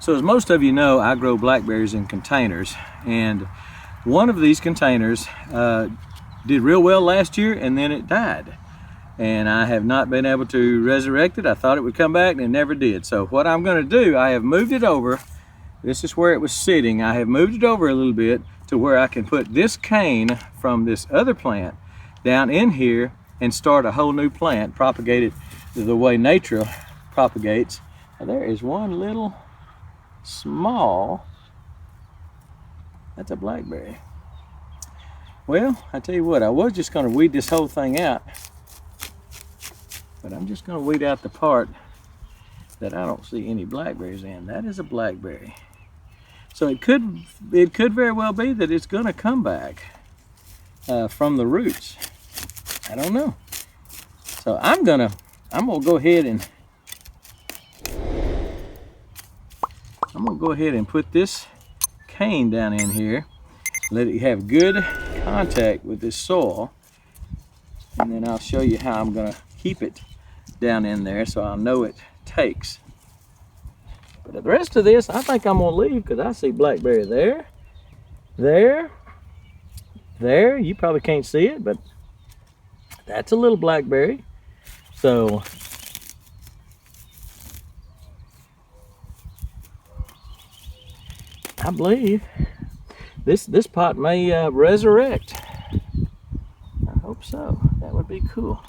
So as most of you know, I grow blackberries in containers, and one of these containers did real well last year, and then it died. And I have not been able to resurrect it. I thought it would come back, and it never did. So what I'm going to do, I have moved it over. This is where it was sitting. I have moved it over a little bit to where I can put this cane from this other plant down in here and start a whole new plant, propagate it the way nature propagates. Now, there is one little small, that's a blackberry. Well, I tell you what, I was just going to weed this whole thing out, but I'm just going to weed out the part that I don't see any blackberries in. That is a blackberry. So it could very well be that it's going to come back from the roots. I don't know. So I'm gonna go ahead and put this cane down in here, let it have good contact with this soil, and then I'll show you how I'm gonna keep it down in there so I know it takes. But the rest of this, I think I'm gonna leave because I see blackberry there, there. You probably can't see it, but that's a little blackberry. So I believe this pot may resurrect. I hope so. That would be cool.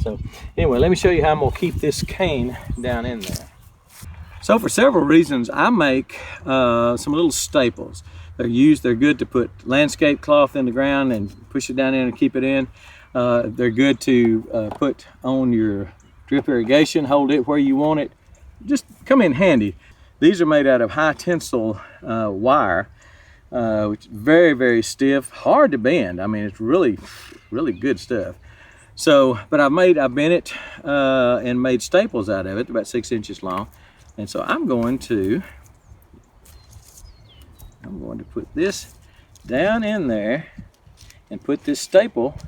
So anyway, let me show you how I'm gonna keep this cane down in there. So for several reasons, I make some little staples. They're good to put landscape cloth in the ground and push it down in and keep it in. They're good to put on your drip irrigation, hold it where you want it. Just come in handy. These are made out of high tensile wire, which is very, very stiff, hard to bend. I mean, it's really, really good stuff. So, but I've bent it and made staples out of it, about 6 inches long. And so I'm going to put this down in there and put this staple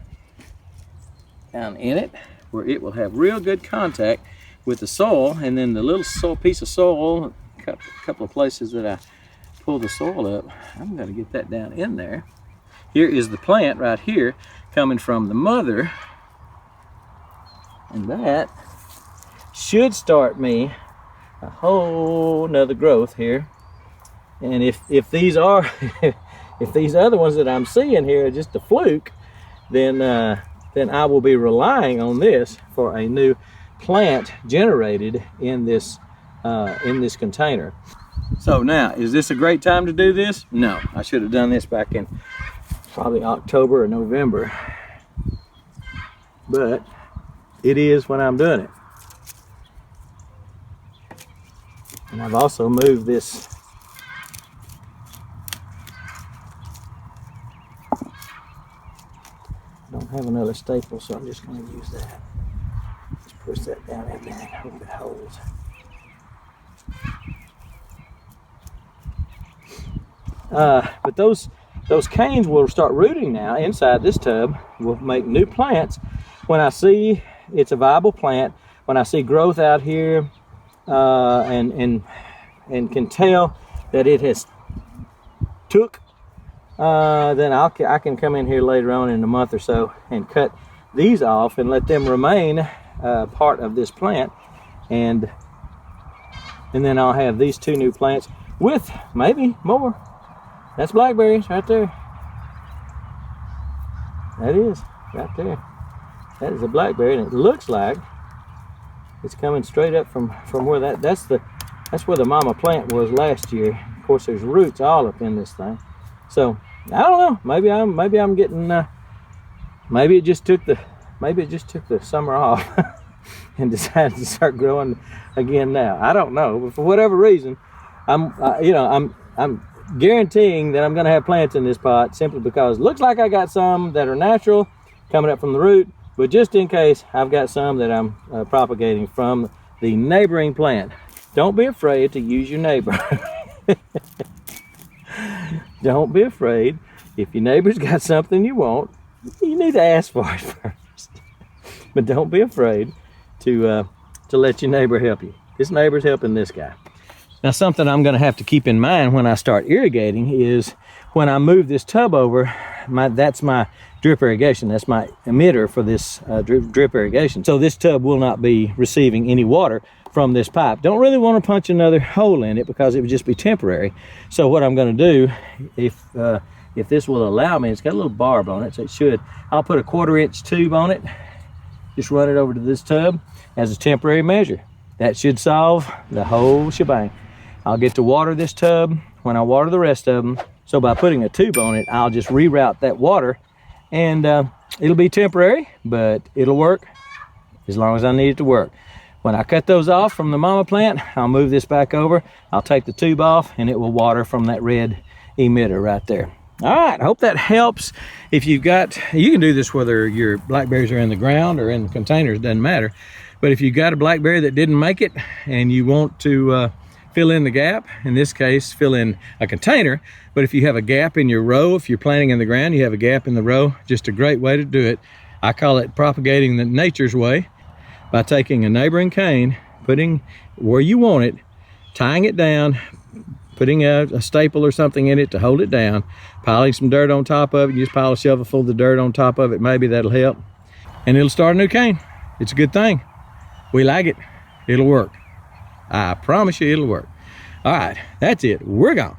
down in it where it will have real good contact with the soil, and then the little piece of soil, a couple of places that I pull the soil up, I'm going to get that down in there. Here is the plant right here coming from the mother, and that should start me a whole nother growth here. And if these are if these other ones that I'm seeing here are just a fluke, then I will be relying on this for a new plant generated in this container. So now, is this a great time to do this? No, I should have done this back in probably October or November, but it is when I'm doing it. And I've also moved this I don't have another staple, so I'm just going to use that. Just push that down in there and hope it holds. But those canes will start rooting now inside this tub. Will make new plants. When I see it's a viable plant, when I see growth out here, and can tell that it has took, then I can come in here later on in a month or so and cut these off and let them remain part of this plant, and then I'll have these 2 new plants with maybe more. That's blackberries right there. That is right there. That is a blackberry, and it looks like it's coming straight up from where that's where the mama plant was last year. Of course, there's roots all up in this thing. So I don't know. Maybe I'm getting. Maybe it just took the summer off and decided to start growing again now. I don't know, but for whatever reason, I'm guaranteeing that I'm going to have plants in this pot simply because it looks like I got some that are natural coming up from the root, but just in case, I've got some that I'm propagating from the neighboring plant. Don't be afraid to use your neighbor. Don't be afraid. If your neighbor's got something you want, you need to ask for it first. But don't be afraid to to let your neighbor help you. This neighbor's helping this guy. Now, something I'm gonna have to keep in mind when I start irrigating is when I move this tub over, that's my drip irrigation. That's my emitter for this drip irrigation. So this tub will not be receiving any water from this pipe. Don't really want to punch another hole in it because it would just be temporary. So what I'm going to do, if this will allow me, it's got a little barb on it, so it should. I'll put a 1/4-inch tube on it, just run it over to this tub as a temporary measure. That should solve the whole shebang. I'll get to water this tub when I water the rest of them. So by putting a tube on it, I'll just reroute that water, and it'll be temporary, but it'll work as long as I need it to work. When I cut those off from the mama plant, I'll move this back over. I'll take the tube off, and it will water from that red emitter right there. All right, I hope that helps. If you've got, you can do this whether your blackberries are in the ground or in the containers, doesn't matter. But if you've got a blackberry that didn't make it and you want to fill in the gap, in this case, fill in a container, but if you have a gap in your row, if you're planting in the ground, you have a gap in the row, just a great way to do it. I call it propagating the nature's way, by taking a neighboring cane, putting where you want it, tying it down, putting a staple or something in it to hold it down, piling some dirt on top of it. You just pile a shovel full of the dirt on top of it, maybe that'll help. And it'll start a new cane. It's a good thing. We like it. It'll work. I promise you it'll work. All right, that's it. We're gone.